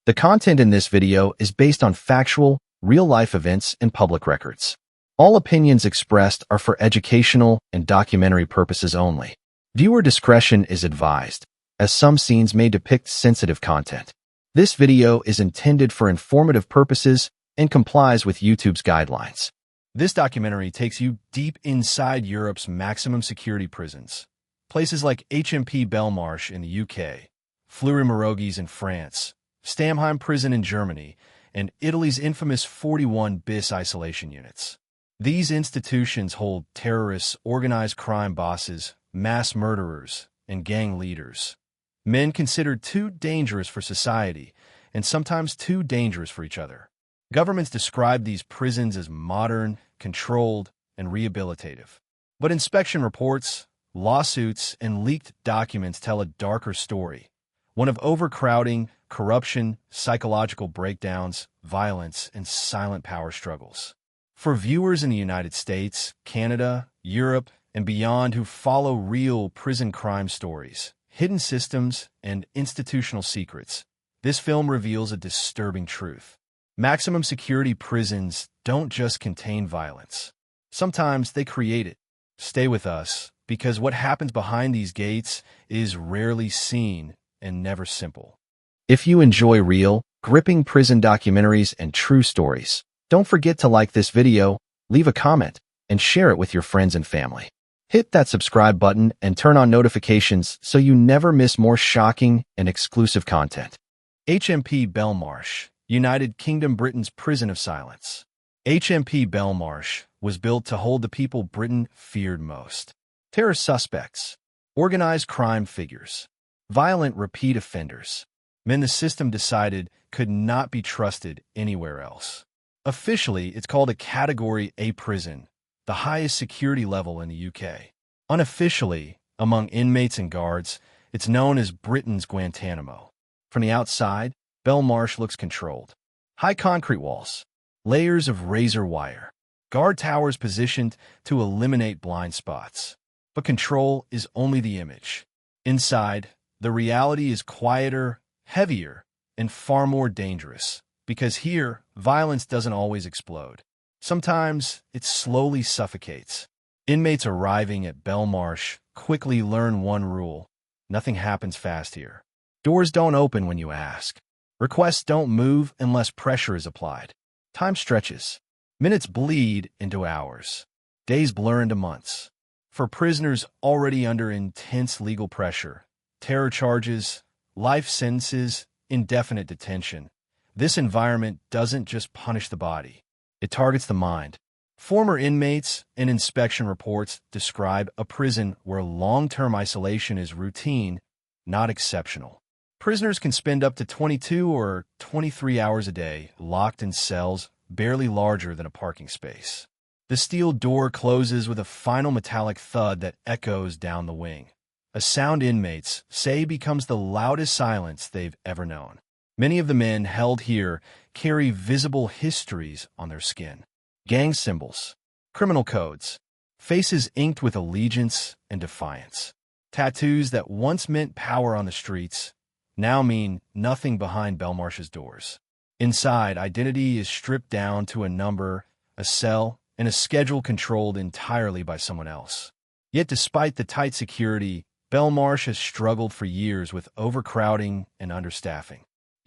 The content in this video is based on factual, real-life events and public records. All opinions expressed are for educational and documentary purposes only. Viewer discretion is advised, as some scenes may depict sensitive content. This video is intended for informative purposes and complies with YouTube's guidelines. This documentary takes you deep inside Europe's maximum security prisons. Places like HMP Belmarsh in the UK, Fleury-Mérogis in France, Stammheim Prison in Germany, and Italy's infamous 41 bis isolation units. These institutions hold terrorists, organized crime bosses, mass murderers, and gang leaders. Men considered too dangerous for society, and sometimes too dangerous for each other. Governments describe these prisons as modern, controlled, and rehabilitative. But inspection reports, lawsuits, and leaked documents tell a darker story. One of overcrowding, corruption, psychological breakdowns, violence, and silent power struggles. For viewers in the United States, Canada, Europe, and beyond who follow real prison crime stories, hidden systems, and institutional secrets, this film reveals a disturbing truth. Maximum security prisons don't just contain violence. Sometimes they create it. Stay with us, because what happens behind these gates is rarely seen and never simple. If you enjoy real, gripping prison documentaries and true stories, don't forget to like this video, leave a comment, and share it with your friends and family. Hit that subscribe button and turn on notifications so you never miss more shocking and exclusive content. HMP Belmarsh, United Kingdom Britain's prison of silence. HMP Belmarsh was built to hold the people Britain feared most. Terror suspects, organized crime figures, violent repeat offenders, men the system decided could not be trusted anywhere else. Officially, it's called a Category A prison, the highest security level in the UK. Unofficially, among inmates and guards, it's known as Britain's Guantanamo. From the outside, Belmarsh looks controlled. High concrete walls, layers of razor wire, guard towers positioned to eliminate blind spots. But control is only the image. Inside, the reality is quieter, heavier, and far more dangerous. Because here, violence doesn't always explode. Sometimes it slowly suffocates. Inmates arriving at Belmarsh quickly learn one rule: nothing happens fast here. Doors don't open when you ask. Requests don't move unless pressure is applied. Time stretches. Minutes bleed into hours. Days blur into months. For prisoners already under intense legal pressure, terror charges, life sentences, indefinite detention, this environment doesn't just punish the body, it targets the mind. Former inmates and inspection reports describe a prison where long-term isolation is routine, not exceptional. Prisoners can spend up to 22 or 23 hours a day locked in cells barely larger than a parking space. The steel door closes with a final metallic thud that echoes down the wing. A sound inmates say becomes the loudest silence they've ever known. Many of the men held here carry visible histories on their skin. Gang symbols, criminal codes, faces inked with allegiance and defiance. Tattoos that once meant power on the streets now mean nothing behind Belmarsh's doors. Inside, identity is stripped down to a number, a cell, and a schedule controlled entirely by someone else. Yet despite the tight security, Belmarsh has struggled for years with overcrowding and understaffing.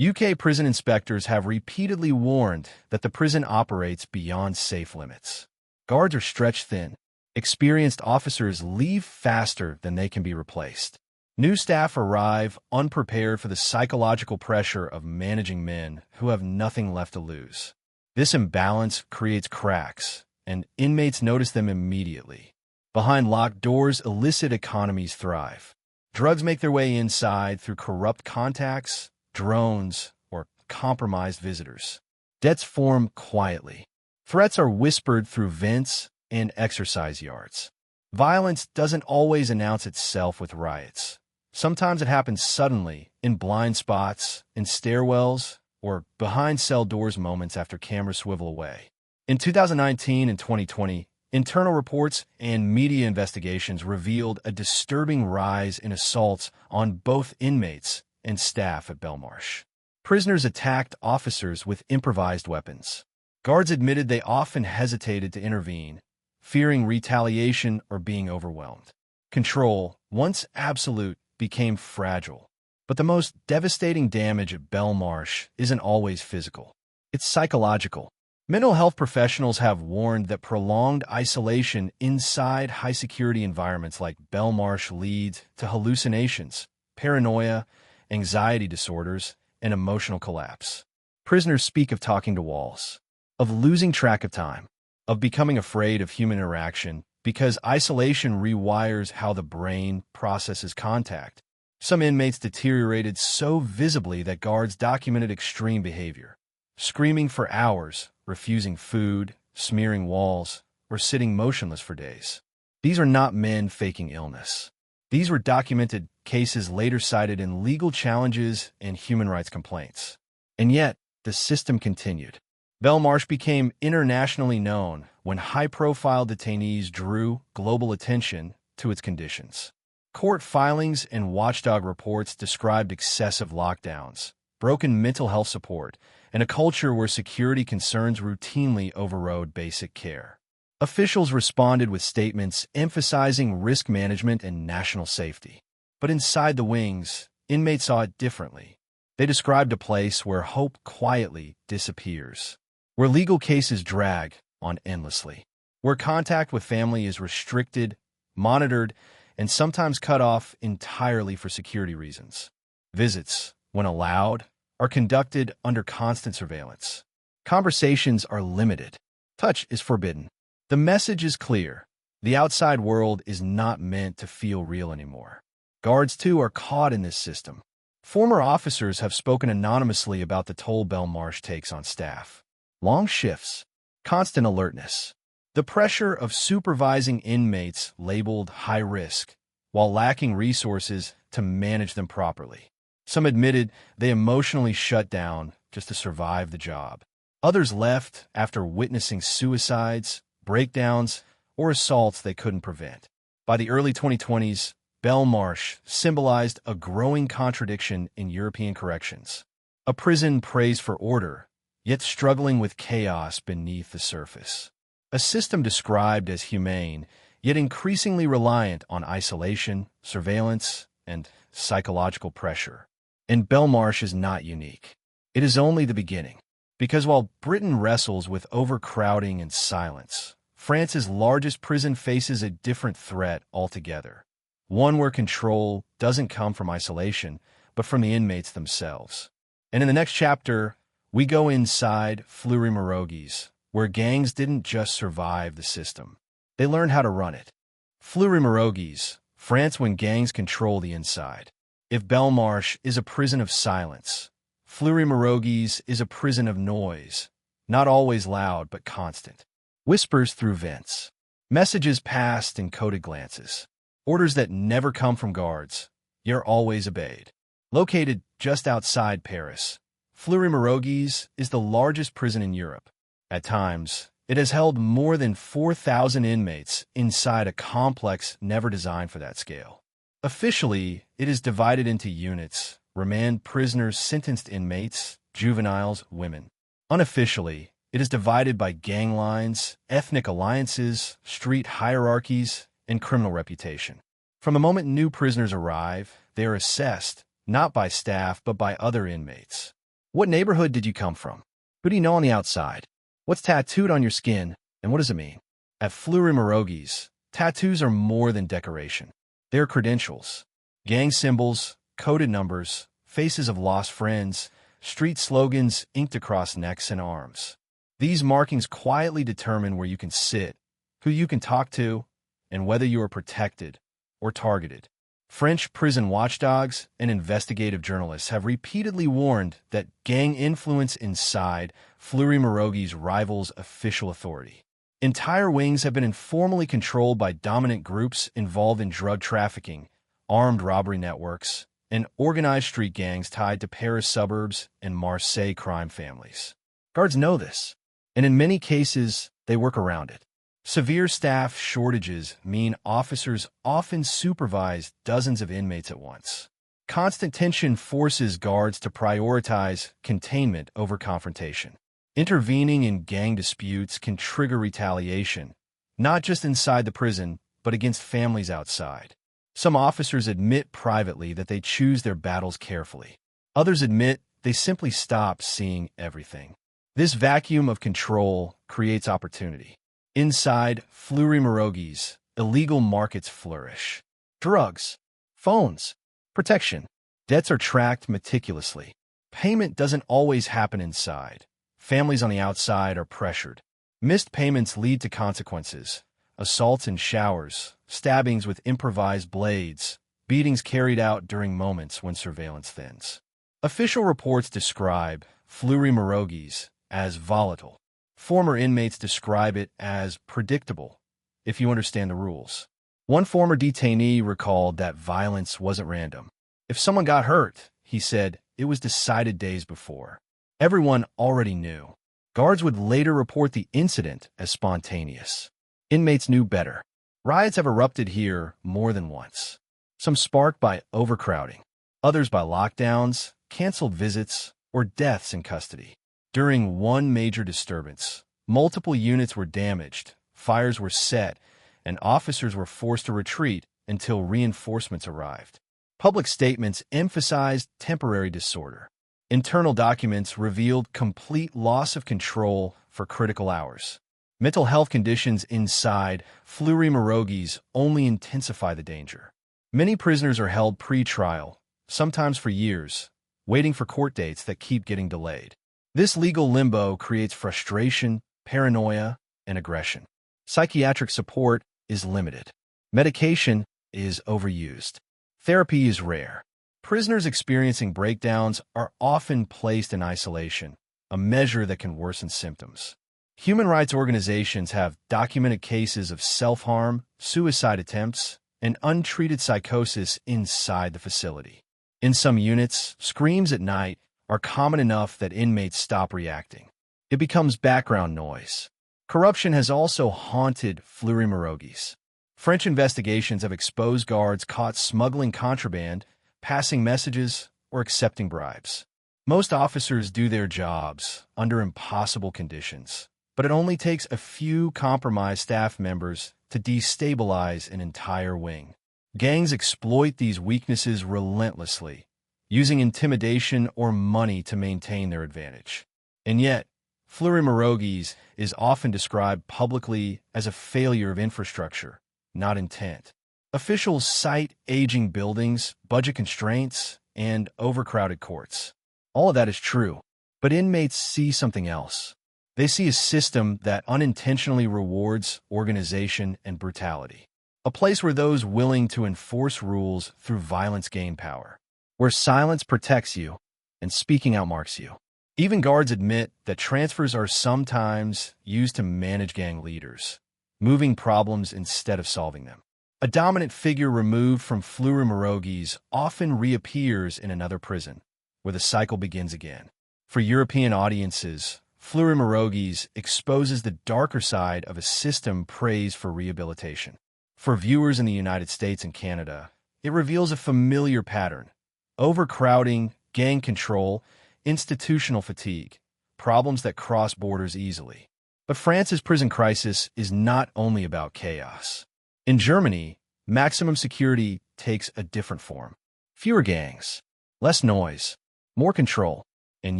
UK prison inspectors have repeatedly warned that the prison operates beyond safe limits. Guards are stretched thin. Experienced officers leave faster than they can be replaced. New staff arrive unprepared for the psychological pressure of managing men who have nothing left to lose. This imbalance creates cracks, and inmates notice them immediately. Behind locked doors, illicit economies thrive. Drugs make their way inside through corrupt contacts, drones, or compromised visitors. Debts form quietly. Threats are whispered through vents and exercise yards. Violence doesn't always announce itself with riots. Sometimes it happens suddenly, in blind spots, in stairwells, or behind cell doors moments after cameras swivel away. In 2019 and 2020, internal reports and media investigations revealed a disturbing rise in assaults on both inmates and staff at Belmarsh. Prisoners attacked officers with improvised weapons. Guards admitted they often hesitated to intervene, fearing retaliation or being overwhelmed. Control, once absolute, became fragile. But the most devastating damage at Belmarsh isn't always physical. It's psychological. Mental health professionals have warned that prolonged isolation inside high-security environments like Belmarsh leads to hallucinations, paranoia, anxiety disorders, and emotional collapse. Prisoners speak of talking to walls, of losing track of time, of becoming afraid of human interaction because isolation rewires how the brain processes contact. Some inmates deteriorated so visibly that guards documented extreme behavior, screaming for hours, refusing food, smearing walls, or sitting motionless for days. These are not men faking illness. These were documented cases later cited in legal challenges and human rights complaints. And yet, the system continued. Belmarsh became internationally known when high-profile detainees drew global attention to its conditions. Court filings and watchdog reports described excessive lockdowns, broken mental health support, and a culture where security concerns routinely overrode basic care. Officials responded with statements emphasizing risk management and national safety. But inside the wings, inmates saw it differently. They described a place where hope quietly disappears, where legal cases drag on endlessly, where contact with family is restricted, monitored, and sometimes cut off entirely for security reasons. Visits, when allowed, are conducted under constant surveillance. Conversations are limited. Touch is forbidden. The message is clear. The outside world is not meant to feel real anymore. Guards, too, are caught in this system. Former officers have spoken anonymously about the toll Belmarsh takes on staff. Long shifts, constant alertness, the pressure of supervising inmates labeled high risk, while lacking resources to manage them properly. Some admitted they emotionally shut down just to survive the job. Others left after witnessing suicides, breakdowns, or assaults they couldn't prevent. By the early 2020s, Belmarsh symbolized a growing contradiction in European corrections. A prison praised for order, yet struggling with chaos beneath the surface. A system described as humane, yet increasingly reliant on isolation, surveillance, and psychological pressure. And Belmarsh is not unique. It is only the beginning. Because while Britain wrestles with overcrowding and silence, France's largest prison faces a different threat altogether. One where control doesn't come from isolation, but from the inmates themselves. And in the next chapter, we go inside Fleury-Mérogis, where gangs didn't just survive the system. They learned how to run it. Fleury-Mérogis, France when gangs control the inside. If Belmarsh is a prison of silence, Fleury-Mérogis is a prison of noise, not always loud but constant. Whispers through vents. Messages passed in coded glances. Orders that never come from guards, yet are always obeyed. Located just outside Paris, Fleury-Mérogis is the largest prison in Europe. At times, it has held more than 4,000 inmates inside a complex never designed for that scale. Officially, it is divided into units: remand prisoners, sentenced inmates, juveniles, women. Unofficially, it is divided by gang lines, ethnic alliances, street hierarchies, and criminal reputation. From the moment new prisoners arrive, they are assessed, not by staff but by other inmates. What neighborhood did you come from? Who do you know on the outside? What's tattooed on your skin, and what does it mean? At Fleury-Mérogis, tattoos are more than decoration. They are credentials. Gang symbols, coded numbers, faces of lost friends, street slogans inked across necks and arms. These markings quietly determine where you can sit, who you can talk to, and whether you are protected or targeted. French prison watchdogs and investigative journalists have repeatedly warned that gang influence inside Fleury-Mérogis rivals official authority. Entire wings have been informally controlled by dominant groups involved in drug trafficking, armed robbery networks, and organized street gangs tied to Paris suburbs and Marseille crime families. Guards know this, and in many cases, they work around it. Severe staff shortages mean officers often supervise dozens of inmates at once. Constant tension forces guards to prioritize containment over confrontation. Intervening in gang disputes can trigger retaliation, not just inside the prison, but against families outside. Some officers admit privately that they choose their battles carefully. Others admit they simply stop seeing everything. This vacuum of control creates opportunity. Inside Fleury-Mérogis, illegal markets flourish. Drugs, phones, protection. Debts are tracked meticulously. Payment doesn't always happen inside. Families on the outside are pressured. Missed payments lead to consequences. Assaults in showers, stabbings with improvised blades, beatings carried out during moments when surveillance thins. Official reports describe Fleury-Mérogis as volatile. Former inmates describe it as predictable, if you understand the rules. One former detainee recalled that violence wasn't random. If someone got hurt, he said, it was decided days before. Everyone already knew. Guards would later report the incident as spontaneous. Inmates knew better. Riots have erupted here more than once. Some sparked by overcrowding, others by lockdowns, canceled visits, or deaths in custody. During one major disturbance, multiple units were damaged, fires were set, and officers were forced to retreat until reinforcements arrived. Public statements emphasized temporary disorder. Internal documents revealed complete loss of control for critical hours. Mental health conditions inside Fleury-Mérogis only intensify the danger. Many prisoners are held pre-trial, sometimes for years, waiting for court dates that keep getting delayed. This legal limbo creates frustration, paranoia, and aggression. Psychiatric support is limited. Medication is overused. Therapy is rare. Prisoners experiencing breakdowns are often placed in isolation, a measure that can worsen symptoms. Human rights organizations have documented cases of self-harm, suicide attempts, and untreated psychosis inside the facility. In some units, screams at night are common enough that inmates stop reacting. It becomes background noise. Corruption has also haunted Fleury-Mérogis. French investigations have exposed guards caught smuggling contraband, passing messages, or accepting bribes. Most officers do their jobs under impossible conditions, but it only takes a few compromised staff members to destabilize an entire wing. Gangs exploit these weaknesses relentlessly, using intimidation or money to maintain their advantage. And yet, Fleury-Mérogis is often described publicly as a failure of infrastructure, not intent. Officials cite aging buildings, budget constraints, and overcrowded courts. All of that is true, but inmates see something else. They see a system that unintentionally rewards organization and brutality. A place where those willing to enforce rules through violence gain power. Where silence protects you and speaking out marks you. Even guards admit that transfers are sometimes used to manage gang leaders, moving problems instead of solving them. A dominant figure removed from Fleury-Mérogis often reappears in another prison, where the cycle begins again. For European audiences, Fleury-Mérogis exposes the darker side of a system praised for rehabilitation. For viewers in the United States and Canada, it reveals a familiar pattern: overcrowding, gang control, institutional fatigue, problems that cross borders easily. But France's prison crisis is not only about chaos. In Germany, maximum security takes a different form. Fewer gangs, less noise, more control. And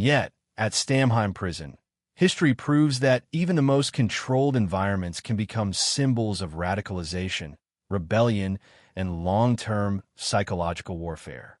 yet, at Stammheim Prison, history proves that even the most controlled environments can become symbols of radicalization, rebellion, and long-term psychological warfare.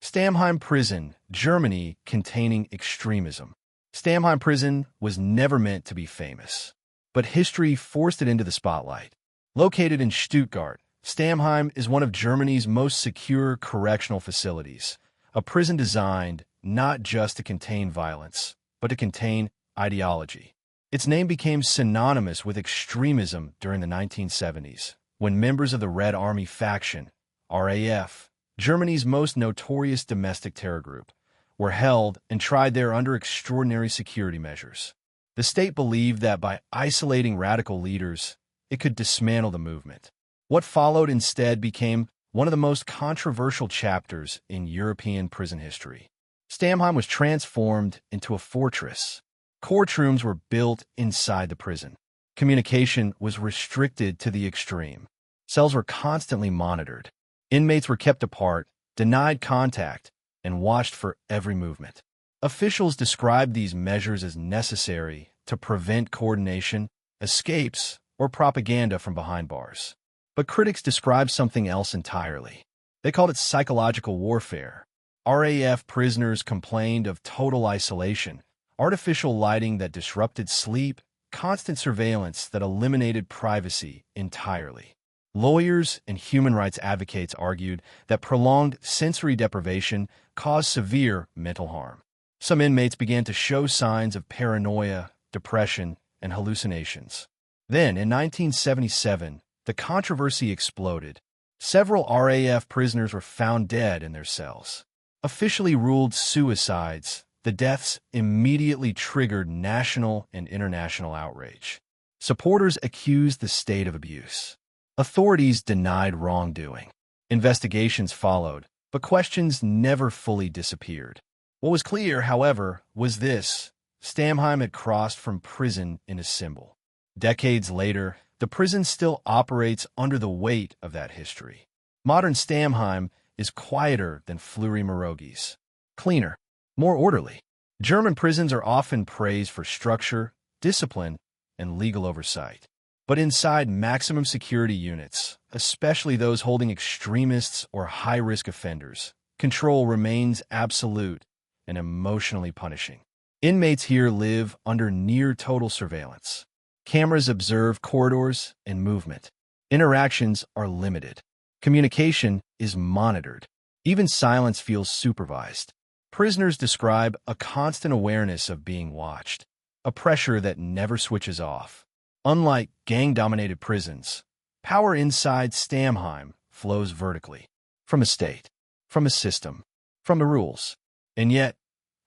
Stammheim Prison, Germany, containing extremism. Stammheim Prison was never meant to be famous, but history forced it into the spotlight. Located in Stuttgart, Stammheim is one of Germany's most secure correctional facilities, a prison designed not just to contain violence, but to contain ideology. Its name became synonymous with extremism during the 1970s, when members of the Red Army faction, RAF, Germany's most notorious domestic terror group, were held and tried there under extraordinary security measures. The state believed that by isolating radical leaders, it could dismantle the movement. What followed instead became one of the most controversial chapters in European prison history. Stammheim was transformed into a fortress. Courtrooms were built inside the prison. Communication was restricted to the extreme. Cells were constantly monitored. Inmates were kept apart, denied contact, and watched for every movement. Officials described these measures as necessary to prevent coordination, escapes, or propaganda from behind bars. But critics described something else entirely. They called it psychological warfare. RAF prisoners complained of total isolation, artificial lighting that disrupted sleep, constant surveillance that eliminated privacy entirely. Lawyers and human rights advocates argued that prolonged sensory deprivation caused severe mental harm. Some inmates began to show signs of paranoia, depression, and hallucinations. Then, in 1977, the controversy exploded. Several RAF prisoners were found dead in their cells. Officially ruled suicides, the deaths immediately triggered national and international outrage. Supporters accused the state of abuse. Authorities denied wrongdoing. Investigations followed, but questions never fully disappeared. What was clear, however, was this: Stammheim had crossed from prison into symbol. Decades later, the prison still operates under the weight of that history. Modern Stammheim is quieter than Fleury-Mérogis, cleaner, more orderly. German prisons are often praised for structure, discipline, and legal oversight. But inside maximum security units, especially those holding extremists or high-risk offenders, control remains absolute and emotionally punishing. Inmates here live under near-total surveillance. Cameras observe corridors and movement. Interactions are limited. Communication is monitored. Even silence feels supervised. Prisoners describe a constant awareness of being watched, a pressure that never switches off. Unlike gang-dominated prisons, power inside Stammheim flows vertically, from a state, from a system, from the rules. And yet,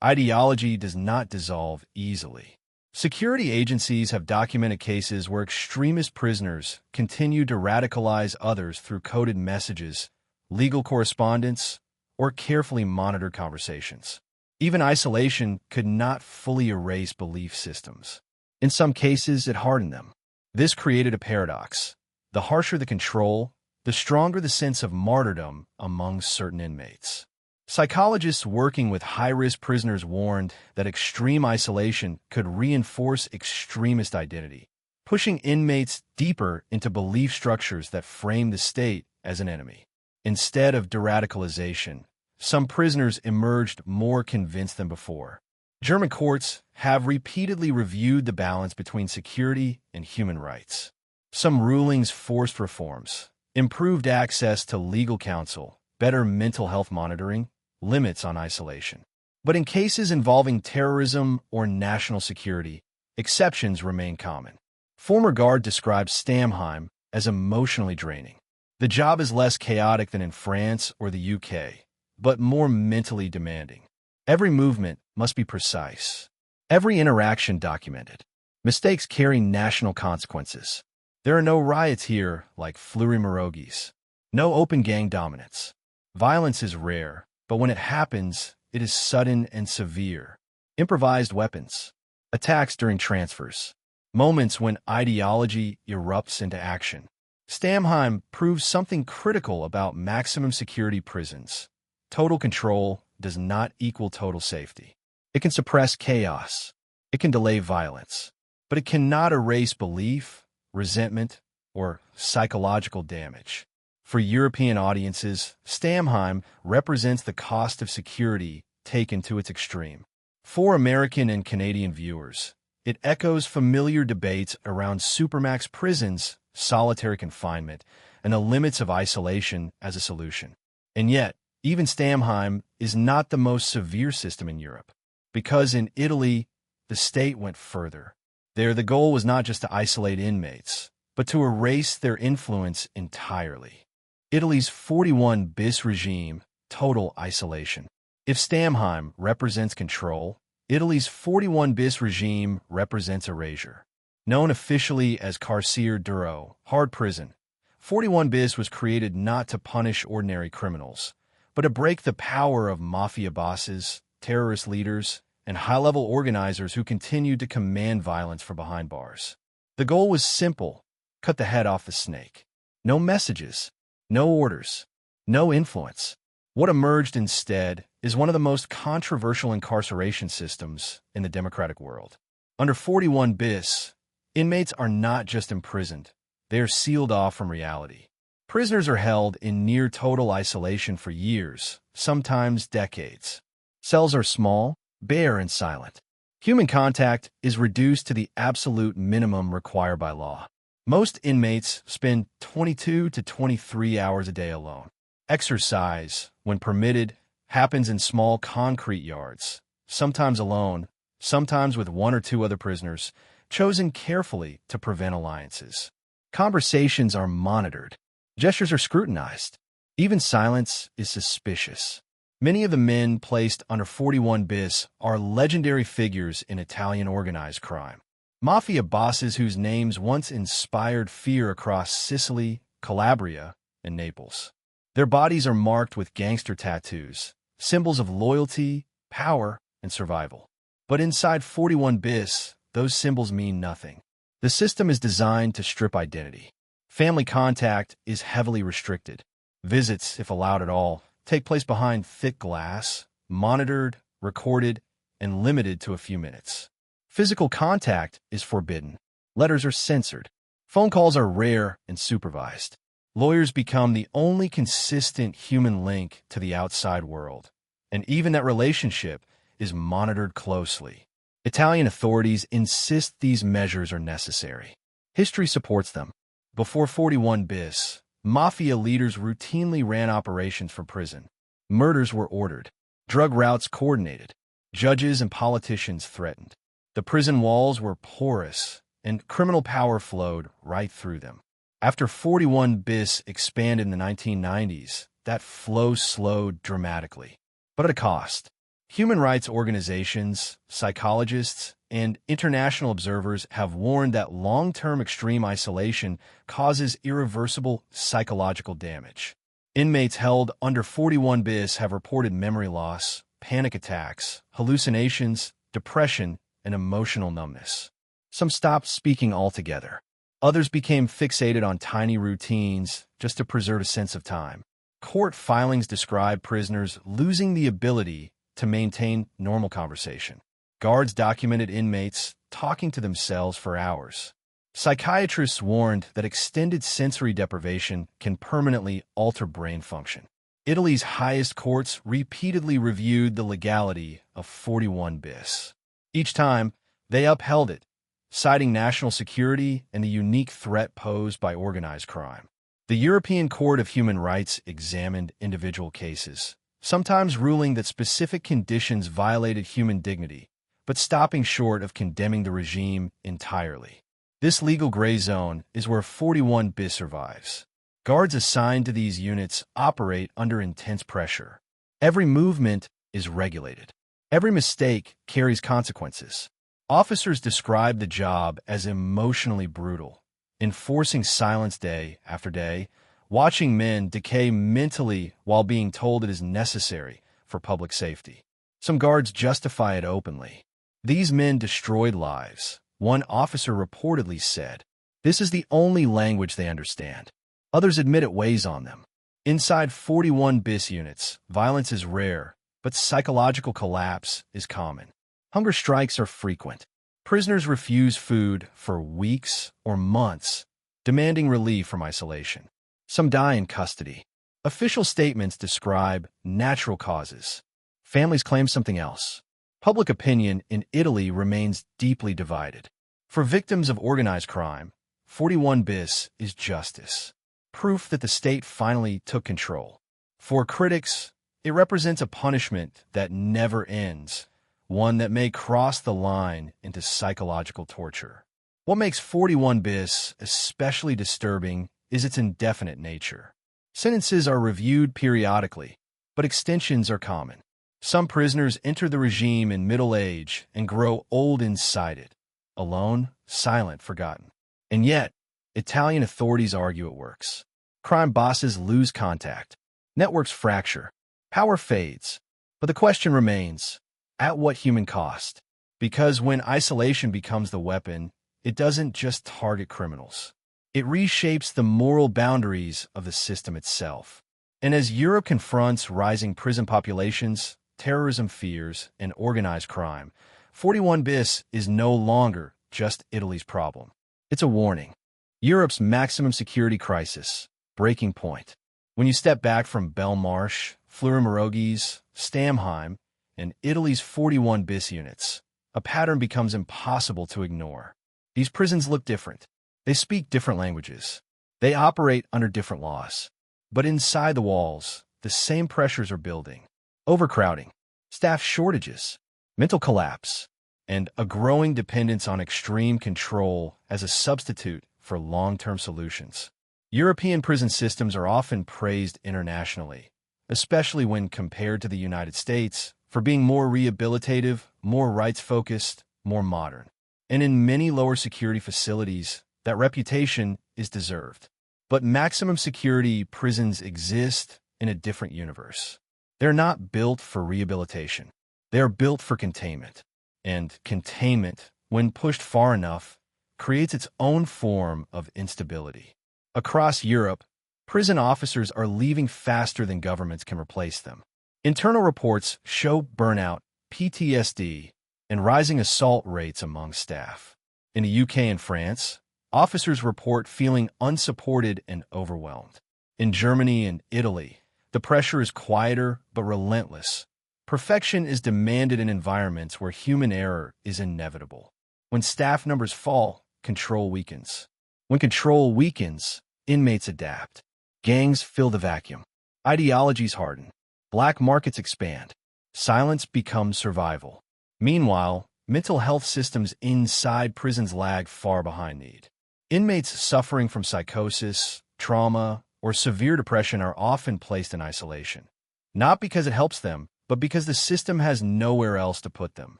ideology does not dissolve easily. Security agencies have documented cases where extremist prisoners continue to radicalize others through coded messages, legal correspondence, or carefully monitored conversations. Even isolation could not fully erase belief systems. In some cases, it hardened them. This created a paradox. The harsher the control, the stronger the sense of martyrdom among certain inmates. Psychologists working with high-risk prisoners warned that extreme isolation could reinforce extremist identity, pushing inmates deeper into belief structures that frame the state as an enemy. Instead of de-radicalization, some prisoners emerged more convinced than before. German courts have repeatedly reviewed the balance between security and human rights. Some rulings forced reforms, improved access to legal counsel, better mental health monitoring, limits on isolation. But in cases involving terrorism or national security, exceptions remain common. Former guard describes Stammheim as emotionally draining. The job is less chaotic than in France or the UK, but more mentally demanding. Every movement must be precise. Every interaction documented. Mistakes carry national consequences. There are no riots here like Fleury-Mérogis. No open gang dominance. Violence is rare, but when it happens, it is sudden and severe. Improvised weapons. Attacks during transfers. Moments when ideology erupts into action. Stammheim proves something critical about maximum security prisons. Total control does not equal total safety. It can suppress chaos. It can delay violence. But it cannot erase belief, resentment, or psychological damage. For European audiences, Stammheim represents the cost of security taken to its extreme. For American and Canadian viewers, it echoes familiar debates around supermax prisons, solitary confinement, and the limits of isolation as a solution. And yet, even Stammheim is not the most severe system in Europe, because in Italy, the state went further. There, the goal was not just to isolate inmates, but to erase their influence entirely. Italy's 41 bis regime, total isolation. If Stammheim represents control, Italy's 41 bis regime represents erasure. Known officially as carcere duro, hard prison, 41 bis was created not to punish ordinary criminals, but to break the power of mafia bosses, terrorist leaders, and high-level organizers who continued to command violence from behind bars. The goal was simple: cut the head off the snake. No messages, no orders, no influence. What emerged instead is one of the most controversial incarceration systems in the democratic world. Under 41 bis, inmates are not just imprisoned, they are sealed off from reality. Prisoners are held in near total isolation for years, sometimes decades. Cells are small, bare, and silent. Human contact is reduced to the absolute minimum required by law. Most inmates spend 22 to 23 hours a day alone. Exercise, when permitted, happens in small concrete yards, sometimes alone, sometimes with one or two other prisoners, chosen carefully to prevent alliances. Conversations are monitored. Gestures are scrutinized. Even silence is suspicious. Many of the men placed under 41 bis are legendary figures in Italian organized crime. Mafia bosses whose names once inspired fear across Sicily, Calabria, and Naples. Their bodies are marked with gangster tattoos, symbols of loyalty, power, and survival. But inside 41 bis, those symbols mean nothing. The system is designed to strip identity. Family contact is heavily restricted. Visits, if allowed at all, take place behind thick glass, monitored, recorded, and limited to a few minutes. Physical contact is forbidden. Letters are censored. Phone calls are rare and supervised. Lawyers become the only consistent human link to the outside world, and even that relationship is monitored closely. Italian authorities insist these measures are necessary. History supports them. Before 41 bis, mafia leaders routinely ran operations from prison. Murders were ordered. Drug routes coordinated. Judges and politicians threatened. The prison walls were porous, and criminal power flowed right through them. After 41 bis expanded in the 1990s, that flow slowed dramatically, but at a cost. Human rights organizations, psychologists, and international observers have warned that long-term extreme isolation causes irreversible psychological damage. Inmates held under 41 bis have reported memory loss, panic attacks, hallucinations, depression, and emotional numbness. Some stopped speaking altogether. Others became fixated on tiny routines just to preserve a sense of time. Court filings describe prisoners losing the ability to maintain normal conversation. Guards documented inmates talking to themselves for hours. Psychiatrists warned that extended sensory deprivation can permanently alter brain function. Italy's highest courts repeatedly reviewed the legality of 41 bis. Each time, they upheld it, citing national security and the unique threat posed by organized crime. The European Court of Human Rights examined individual cases, sometimes ruling that specific conditions violated human dignity, but stopping short of condemning the regime entirely. This legal gray zone is where 41 bis survives. Guards assigned to these units operate under intense pressure. Every movement is regulated. Every mistake carries consequences. Officers describe the job as emotionally brutal, enforcing silence day after day, watching men decay mentally while being told it is necessary for public safety. Some guards justify it openly. These men destroyed lives. One officer reportedly said, "This is the only language they understand." Others admit it weighs on them. Inside 41 bis units, violence is rare, but psychological collapse is common. Hunger strikes are frequent. Prisoners refuse food for weeks or months, demanding relief from isolation. Some die in custody. Official statements describe natural causes. Families claim something else. Public opinion in Italy remains deeply divided. For victims of organized crime, 41 bis is justice, proof that the state finally took control. For critics, it represents a punishment that never ends, one that may cross the line into psychological torture. What makes 41 bis especially disturbing is its indefinite nature. Sentences are reviewed periodically, but extensions are common. Some prisoners enter the regime in middle age and grow old inside it, alone, silent, forgotten. And yet, Italian authorities argue it works. Crime bosses lose contact. Networks fracture. Power fades. But the question remains, at what human cost? Because when isolation becomes the weapon, it doesn't just target criminals. It reshapes the moral boundaries of the system itself. And as Europe confronts rising prison populations, terrorism fears, and organized crime, 41 bis is no longer just Italy's problem. It's a warning. Europe's maximum security crisis, breaking point. When you step back from Belmarsh, Fleury-Mérogis, Stammheim, and Italy's 41 bis units, a pattern becomes impossible to ignore. These prisons look different. They speak different languages. They operate under different laws. But inside the walls, the same pressures are building. Overcrowding, staff shortages, mental collapse, and a growing dependence on extreme control as a substitute for long-term solutions. European prison systems are often praised internationally, especially when compared to the United States, for being more rehabilitative, more rights-focused, more modern. And in many lower security facilities, that reputation is deserved. But maximum security prisons exist in a different universe. They're not built for rehabilitation. They are built for containment. And containment, when pushed far enough, creates its own form of instability. Across Europe, prison officers are leaving faster than governments can replace them. Internal reports show burnout, PTSD, and rising assault rates among staff. In the UK and France, officers report feeling unsupported and overwhelmed. In Germany and Italy, the pressure is quieter but relentless. Perfection is demanded in environments where human error is inevitable. When staff numbers fall, control weakens. When control weakens, inmates adapt. Gangs fill the vacuum. Ideologies harden. Black markets expand. Silence becomes survival. Meanwhile, mental health systems inside prisons lag far behind need. Inmates suffering from psychosis, trauma, or severe depression are often placed in isolation. Not because it helps them, but because the system has nowhere else to put them.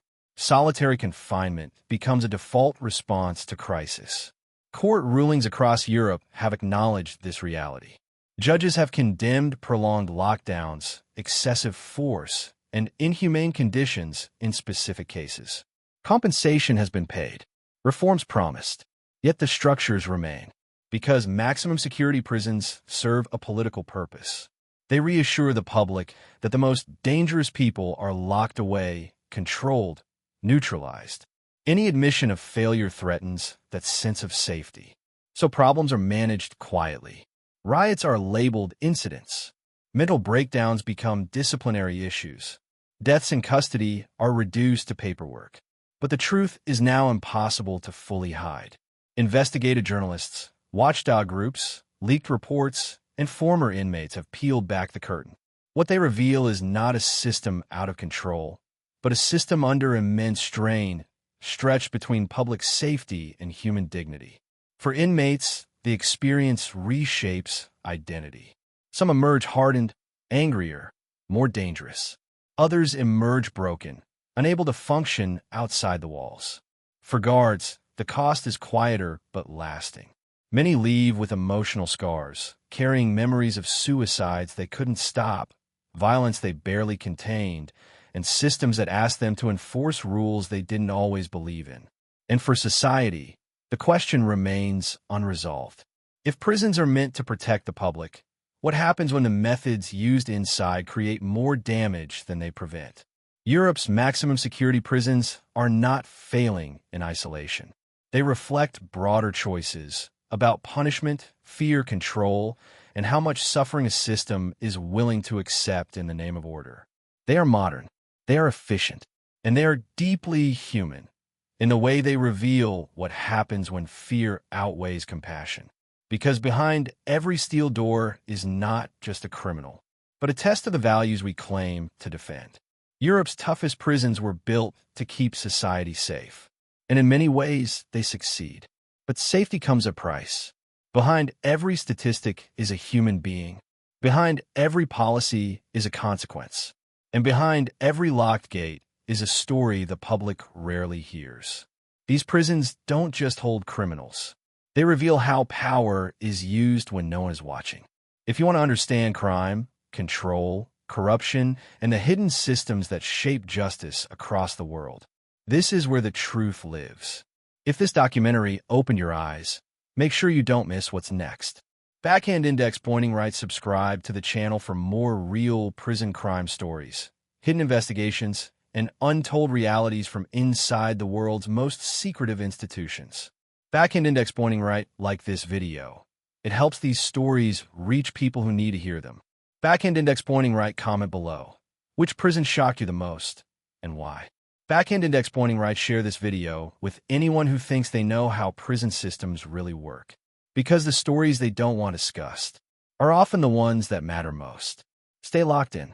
Solitary confinement becomes a default response to crisis. Court rulings across Europe have acknowledged this reality. Judges have condemned prolonged lockdowns, excessive force, and inhumane conditions in specific cases. Compensation has been paid. Reforms promised. Yet the structures remain. Because maximum security prisons serve a political purpose. They reassure the public that the most dangerous people are locked away, controlled, neutralized. Any admission of failure threatens that sense of safety. So problems are managed quietly. Riots are labeled incidents. Mental breakdowns become disciplinary issues. Deaths in custody are reduced to paperwork. But the truth is now impossible to fully hide. Investigative journalists, watchdog groups, leaked reports, and former inmates have peeled back the curtain. What they reveal is not a system out of control, but a system under immense strain, stretched between public safety and human dignity. For inmates, the experience reshapes identity. Some emerge hardened, angrier, more dangerous. Others emerge broken, unable to function outside the walls. For guards, the cost is quieter but lasting. Many leave with emotional scars, carrying memories of suicides they couldn't stop, violence they barely contained, and systems that asked them to enforce rules they didn't always believe in. And for society, the question remains unresolved. If prisons are meant to protect the public, what happens when the methods used inside create more damage than they prevent? Europe's maximum security prisons are not failing in isolation. They reflect broader choices about punishment, fear, control, and how much suffering a system is willing to accept in the name of order. They are modern, they are efficient, and they are deeply human in the way they reveal what happens when fear outweighs compassion. Because behind every steel door is not just a criminal, but a test of the values we claim to defend. Europe's toughest prisons were built to keep society safe, and in many ways they succeed. But safety comes at a price. Behind every statistic is a human being. Behind every policy is a consequence. And behind every locked gate is a story the public rarely hears. These prisons don't just hold criminals. They reveal how power is used when no one is watching. If you want to understand crime, control, corruption, and the hidden systems that shape justice across the world, this is where the truth lives. If this documentary opened your eyes, make sure you don't miss what's next. Backhand Index Pointing Right. Subscribe to the channel for more real prison crime stories, hidden investigations, and untold realities from inside the world's most secretive institutions. Backhand Index Pointing Right. Like this video. It helps these stories reach people who need to hear them. Backhand Index Pointing Right. Comment below. Which prison shocked you the most, and why? Backhand Index Pointing Right. Share this video with anyone who thinks they know how prison systems really work. Because the stories they don't want discussed are often the ones that matter most. Stay locked in.